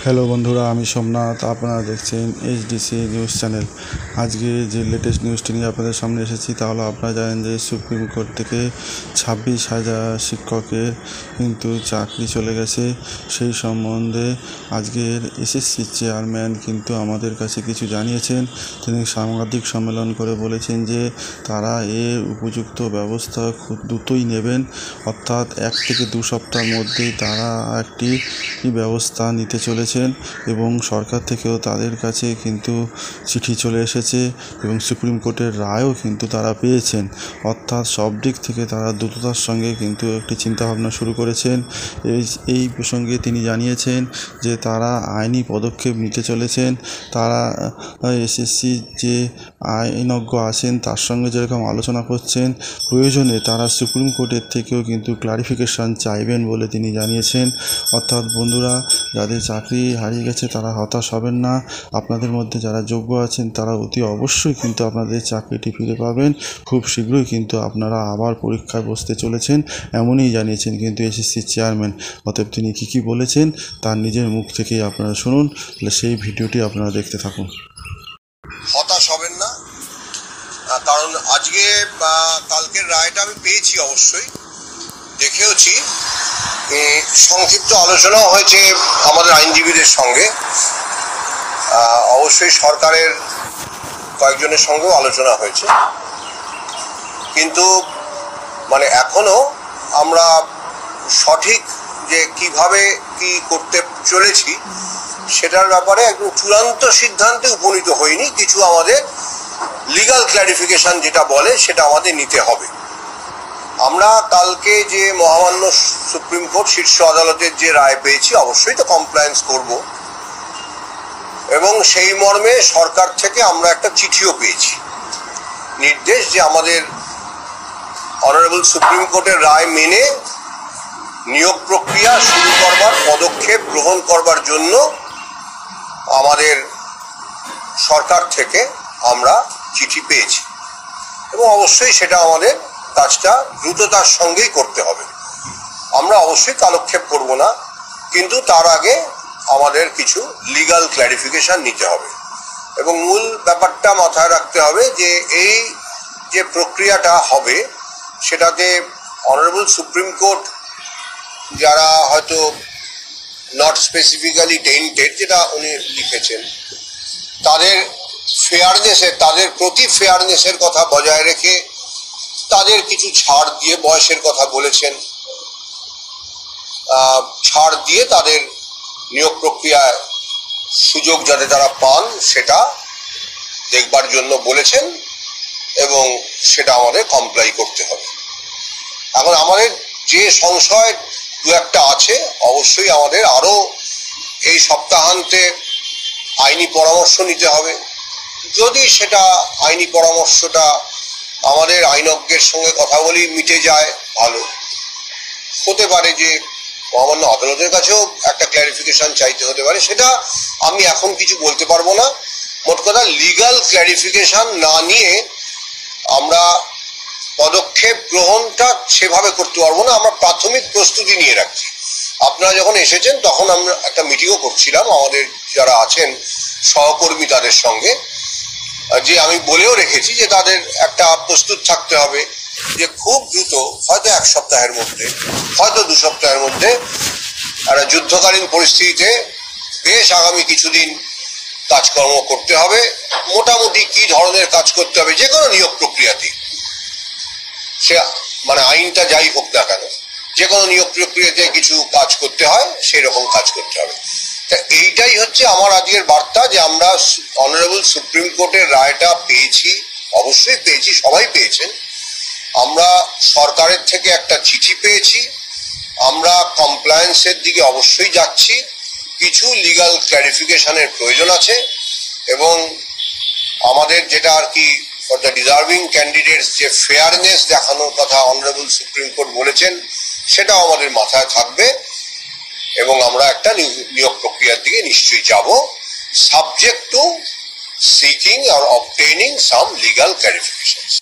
Hello বন্ধুরা, আমি সোমনাথ। আপনারা দেখছেন এইচডিসি নিউজ চ্যানেল। আজকে যে লেটেস্ট নিউজটি নিয়ে আপনাদের সামনে এসেছি তাহলে আপনারা জানেন যে সুপ্রিম কোর্ট থেকে 26,000 শিক্ষকের কিন্তু চাকরি চলে গেছে। সেই সম্বন্ধে আজকের এসএসসি চেয়ারম্যান কিন্তু আমাদের কাছে কিছু জানিয়েছেন। তিনি সাংবাদিক সম্মেলন করে বলেছেন যে তারা এর উপযুক্ত ব্যবস্থা খুব দ্রুতই নেবেন, অর্থাৎ 1 থেকে 2 সপ্তাহের মধ্যেই তারা একটি ব্যবস্থা নিতে চলেছেন এবং সরকার থেকেও তাদের কাছে কিন্তু চিঠি চলে এসেছে এবং সুপ্রিম কোর্টের রায়ও কিন্তু তারা পেয়েছেন। অর্থাৎ সব দিক থেকে তারা দ্রুততার সঙ্গে কিন্তু একটি চিন্তাভাবনা শুরু করেছেন। এই প্রসঙ্গে তিনি জানিয়েছেন যে তারা আইনি পদক্ষেপ নিতে চলেছেন। তারা এসএসসি যে আইনজ্ঞ আছেন তার সঙ্গে যেরকম আলোচনা করছেন, প্রয়োজনে তারা সুপ্রিম কোর্টের থেকেও কিন্তু ক্লারিফিকেশন চাইবেন বলে তিনি জানিয়েছেন। অর্থাৎ বন্ধুরা, যাদের চাকরি হারিয়ে গেছে তারা হতাশ হবেন না। আপনাদের মধ্যে যারা যোগ্য আছেন তারা অতি অবশ্যই কিন্তু আপনাদের চাকরিটি ফিরে পাবেন। খুব শীঘ্রই কিন্তু আপনারা আবার পরীক্ষায় বসতে চলেছেন, এমনই জানিয়েছেন কিন্তু এসএসসি চেয়ারম্যান। অতএব তিনি কী বলেছেন তার নিজের মুখ থেকেই আপনারা শুনুন। সেই ভিডিওটি আপনারা দেখতে থাকুন। হতাশ হবেন না, কারণ আজকে কালকের রায়টা আমি পেয়েছি, অবশ্যই দেখেওছি। সংক্ষিপ্ত আলোচনাও হয়েছে আমাদের আইনজীবীদের সঙ্গে, অবশ্যই সরকারের কয়েকজনের সঙ্গেও আলোচনা হয়েছে। কিন্তু এখনো আমরা সঠিক যে কিভাবে কি করতে চলেছি সেটার ব্যাপারে একদম চূড়ান্ত সিদ্ধান্তে উপনীত হয়নি। কিছু আমাদের লিগাল ক্ল্যারিফিকেশন যেটা বলে সেটা আমাদের নিতে হবে। আমরা কালকে যে মহামান্য সুপ্রিম কোর্ট শীর্ষ আদালতের যে রায় পেয়েছি অবশ্যই তো কমপ্লায়েন্স করব, এবং সেই মর্মে সরকার থেকে আমরা একটা চিঠিও পেয়েছি, নির্দেশ যে আমাদের অনারেবল সুপ্রিম কোর্টের রায় মেনে নিয়োগ প্রক্রিয়া শুরু করবার পদক্ষেপ গ্রহণ করবার জন্য আমাদের সরকার থেকে আমরা চিঠি পেয়েছি, এবং অবশ্যই সেটা আমাদের কাজটা দ্রুততার সঙ্গেই করতে হবে। আমরা অবশ্যই কালক্ষেপ করব না, কিন্তু তার আগে আমাদের কিছু লিগাল ক্ল্যারিফিকেশন নিতে হবে। এবং মূল ব্যাপারটা মাথায় রাখতে হবে যে এই যে প্রক্রিয়াটা হবে সেটাতে অনারেবল সুপ্রিম কোর্ট যারা হয়তো নট স্পেসিফিক্যালি টেন্টেড, যেটা উনি লিখেছেন, তাদের প্রতি ফেয়ারনেসের কথা বজায় রেখে তাদের কিছু ছাড় দিয়ে, বয়সের কথা বলেছেন, ছাড় দিয়ে তাদের নিয়োগ প্রক্রিয়ায় সুযোগ যাতে তারা পান সেটা দেখবার জন্য বলেছেন, এবং সেটা আমাদের কমপ্লাই করতে হবে। এখন আমাদের যে সংশয় দু একটা আছে, অবশ্যই আমাদের আরও এই সপ্তাহান্তে আইনি পরামর্শ নিতে হবে। যদি সেটা আইনি পরামর্শটা আমাদের আইনজ্ঞের সঙ্গে কথা বলেই মিটে যায়, ভালো হতে পারে যে মহামান্য আদালতের কাছেও একটা ক্ল্যারিফিকেশন চাইতে হতে পারে, সেটা আমি এখন কিছু বলতে পারবো না। মোট কথা, লিগাল ক্ল্যারিফিকেশন না নিয়ে আমরা পদক্ষেপ গ্রহণটা সেভাবে করতে পারবো না। আমরা প্রাথমিক প্রস্তুতি নিয়ে রাখছি। আপনারা যখন এসেছেন তখন আমরা একটা মিটিংও করছিলাম আমাদের যারা আছেন সহকর্মী তাদের সঙ্গে, যে আমি বলেও রেখেছি যে তাদের একটা প্রস্তুত থাকতে হবে যে খুব দ্রুত, হয়তো 1 সপ্তাহের মধ্যে, হয়তো 2 সপ্তাহের মধ্যে, একটা যুদ্ধকালীন পরিস্থিতিতে বেশ আগামী কিছুদিন কাজকর্ম করতে হবে। মোটামুটি কি ধরনের কাজ করতে হবে যে কোনো নিয়োগ প্রক্রিয়াতে, সে আইনটা যাই হোক না কেন, যে কোনো নিয়োগ প্রক্রিয়াতে কিছু কাজ করতে হয়, সেই রকম কাজ করতে হবে। তা এইটাই হচ্ছে আমার আজকের বার্তা, যে আমরা অনারেবল সুপ্রিম কোর্টের রায়টা পেয়েছি, অবশ্যই পেয়েছি, সবাই পেয়েছেন। আমরা সরকারের থেকে একটা চিঠি পেয়েছি, আমরা কমপ্লায়েন্সের দিকে অবশ্যই যাচ্ছি। কিছু লিগাল ক্ল্যারিফিকেশনের প্রয়োজন আছে, এবং আমাদের যেটা আর কি ফর দ্য ডিজার্ভিং ক্যান্ডিডেটস যে ফেয়ারনেস দেখানোর কথা অনারেবল সুপ্রিম কোর্ট বলেছেন, সেটাও আমাদের মাথায় থাকবে, এবং আমরা একটা নিয়োগ প্রক্রিয়ার দিকে নিশ্চয়ই যাব, সাবজেক্ট টু সিকিং আর অবটেইনিং সাম লিগাল ক্ল্যারিফিকেশনস।